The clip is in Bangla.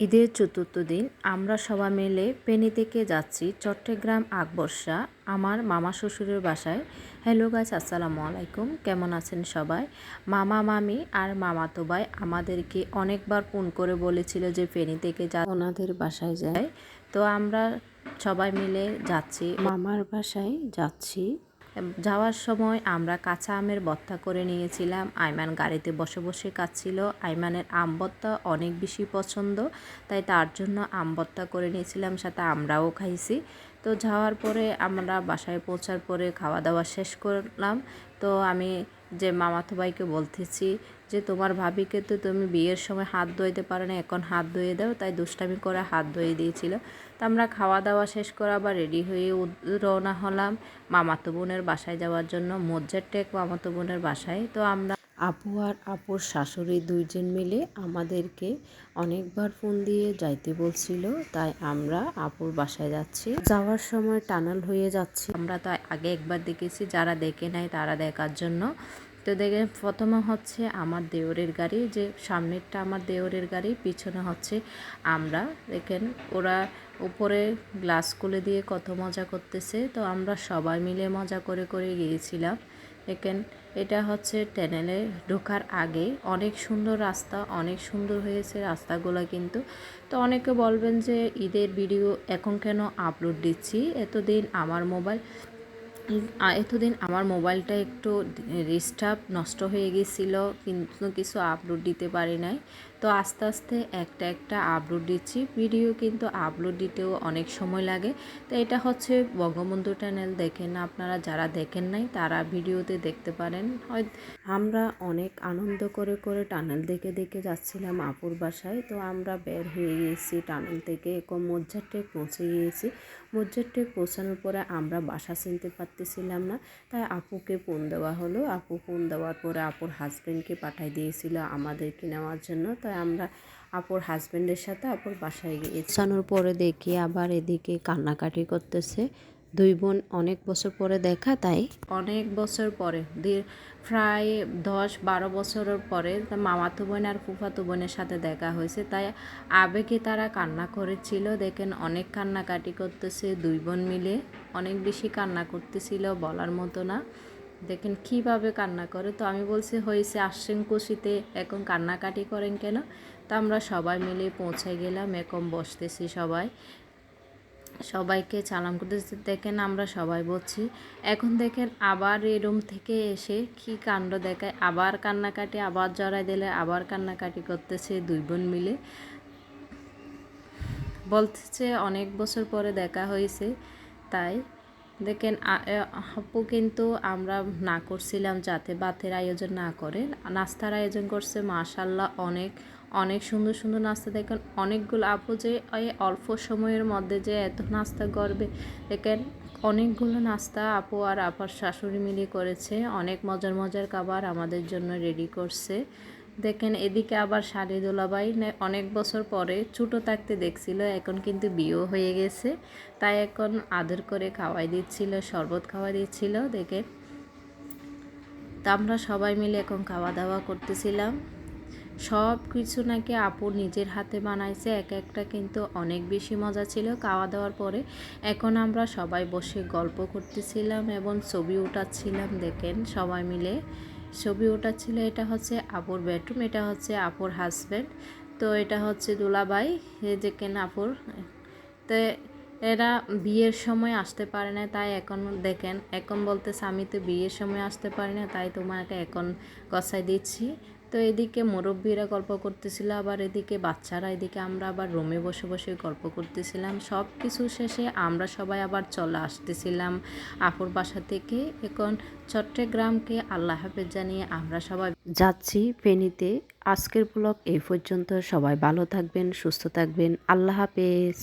ঈদের চতুর্থ দিন আমরা সবাই মিলে ফেনী থেকে যাচ্ছি চট্টগ্রাম আকবর্ষা আমার মামা শ্বশুরের বাসায়। হ্যালো গাইস, আসসালামু আলাইকুম। কেমন আছেন সবাই? মামা মামি আর মামাতো ভাই আমাদেরকে অনেকবার ফোন করে বলেছিল যে ফেনী থেকে ওনাদের বাসায় যায়। তো আমরা সবাই মিলে যাচ্ছি, মামার বাসায় যাচ্ছি। যাওয়ার সময় আমরা কাঁচা আমের ভর্তা করে নিয়েছিলাম। আইমান গাড়িতে বসে বসে খাচ্ছিল। আইমানের আম ভর্তা অনেক বেশি পছন্দ, তাই তার জন্য আম ভর্তা করে নিয়েছিলাম, সাথে আমরাও খাইছি। তো যাওয়ার পরে আমরা বাসায় পৌঁছার পরে খাওয়া দাওয়া শেষ করলাম। তো আমি যে মামাতো ভাইকে বলতেছি যে তোমার ভাবিকে তো তুমি বিয়ের সময় হাত ধুইতে পারো না, এখন হাত ধুয়ে দাও। তাই দুষ্টামি করে হাত ধুয়ে দিয়েছিল। তো আমরা খাওয়া দাওয়া শেষ করে আবার রেডি হয়ে রওনা হলাম মামাতো বোনের বাসায় যাওয়ার জন্য, মোজ্জারটেক মামাতো বোনের বাসায়। তো আমরা আপু আর আপুর শাশুড়ি দুইজন মিলে আমাদেরকে অনেকবার ফোন দিয়ে যাইতে বলছিল, তাই আমরা আপুর বাসায় যাচ্ছি। যাওয়ার সময় টানেল হয়ে যাচ্ছে, আমরা তো আগে একবার দেখেছি, যারা দেখে নাই তারা দেখার জন্য। তো দেখে প্রথমে হচ্ছে আমার দেওরের গাড়ি, যে সামনেরটা আমার দেওরের গাড়ি, পিছনে হচ্ছে আমরা। দেখেন ওরা উপরে গ্লাস খুলে দিয়ে কত মজা করতেছে। তো আমরা সবাই মিলে মজা করে করে গিয়েছিলাম। দেখেন এটা হচ্ছে টানেলে ঢোকার আগে অনেক সুন্দর রাস্তা, অনেক সুন্দর হয়েছে রাস্তাগুলো কিন্তু। তো অনেকে বলবেন যে ঈদের ভিডিও এখন কেন আপলোড দিচ্ছি। এতদিন আমার মোবাইলটা একটু ডিস্টার্ব নষ্ট হয়ে গেছিলো, কিন্তু কিছু আপলোড দিতে পারি নাই। তো আস্তে আস্তে একটা একটা আপলোড দিচ্ছি। ভিডিও কিন্তু আপলোড দিতেও অনেক সময় লাগে। তো এটা হচ্ছে বঙ্গবন্ধু চ্যানেল, দেখেন আপনারা যারা দেখেন নাই তারা ভিডিওতে দেখতে পারেন। আমরা অনেক আনন্দ করে করে টানেল দেখে দেখে যাচ্ছিলাম আপুর বাসায়। তো আমরা বের হয়ে গিয়েছি টানেল থেকে, মোজ্জারটেক পৌঁছে গিয়েছি। মোজ্জারটেক পৌঁছানোর পরে আমরা বাসা চিনতে পারতেছিলাম না, তাই আপুকে ফোন দেওয়া হলো। আপু ফোন দেওয়ার পরে আপুর হাজব্যান্ডকে পাঠিয়ে দিয়েছিল আমাদেরকে নেওয়ার জন্য। তাই আমরা আপুর হাজব্যান্ডের সাথে আপুর বাসায় গিয়ে পৌঁছানোর পরে দেখি আবার এদিকে কান্নাকাটি করতেছে। দুই বোন অনেক বছর পরে দেখা, তাই অনেক বছর পরে প্রায় 10-12 বছরের পরে মামাতো বোন আর ফুফাতো বোনের সাথে দেখা হয়েছে, তাই আবেগে তারা কান্না করেছিল। দেখেন অনেক কান্নাকাটি করতেছে, দুই বোন মিলে অনেক বেশি কান্না করতেছিল, বলার মতো না। দেখেন কিভাবে কান্না করে। তো আমি বলছি হয়েছে, আসছেন খুশিতে, এখন কান্নাকাটি করেন কেন? তো আমরা সবাই মিলে পৌঁছে গেলাম, এখন বসতেছি সবাই, সবাইকে চালাম করতেছি। দেখেন আমরা সবাই বলছি। এখন দেখেন আবার এই রুম থেকে এসে কি কাণ্ড দেখায়, আবার কান্নাকাটি, আবার জড়াই দিলে আবার কান্নাকাটি করতেছে দুই বোন মিলে। বলতেছে অনেক বছর পরে দেখা হয়েছে। তাই দেখেন আপু কিন্তু আমরা না করছিলাম যাতে ভাতের আয়োজন না করে, নাস্তার আয়োজন করছে। মাশাল্লাহ অনেক অনেক সুন্দর সুন্দর নাস্তা। দেখেন অনেকগুলো আপু যে এই অল্প সময়ের মধ্যে যে এত নাস্তা করবে, দেখেন অনেকগুলো নাস্তা আপু আর আপার শাশুড়ি মিলে করেছে। অনেক মজার মজার খাবার আমাদের জন্য রেডি করছে। দেখেন এদিকে আবার শাড়ি দুলাভাই অনেক বছর পরে ছোটো থাকতে দেখছিল, এখন কিন্তু বিয়েও হয়ে গেছে, তাই এখন আদর করে খাওয়াই দিচ্ছিল, শরবত খাওয়াই দিচ্ছিল। দেখে তা আমরা সবাই মিলে এখন খাওয়া দাওয়া করতেছিলাম। সব কিছু নাকি আপু নিজের হাতে বানাইছে, এক একটা কিন্তু অনেক বেশি মজা ছিল। খাওয়া দাওয়ার পরে এখন আমরা সবাই বসে গল্প করতেছিলাম এবং ছবি উঠাচ্ছিলাম। দেখেন সবাই মিলে ছবি উঠাচ্ছিল। এটা হচ্ছে আপুর বেডরুম, এটা হচ্ছে আপুর হাজব্যান্ড, তো এটা হচ্ছে দুলাভাই, দেখেন আপুর। তো এরা বিয়ের সময় আসতে পারে না, তাই এখন দেখেন এখন বলতেছে আমি তো বিয়ের সময় আসতে পারি না, তাই তোমাকে এখন গছাই দিচ্ছি। তো এদিকে মুরব্বীরা গল্প করতেছিল, আবার এদিকে বাচ্চারা, এদিকে আমরা আবার রুমে বসে বসে গল্প করতেছিলাম। সব কিছু শেষে আমরা সবাই আবার চলে আসতেছিলাম আপুর বাসা থেকে। এখন চট্টগ্রামকে আল্লাহ হাফেজ জানিয়ে আমরা সবাই যাচ্ছি ফেনীতে। আজকের ব্লগ এই পর্যন্ত। সবাই ভালো থাকবেন, সুস্থ থাকবেন। আল্লাহ হাফেজ।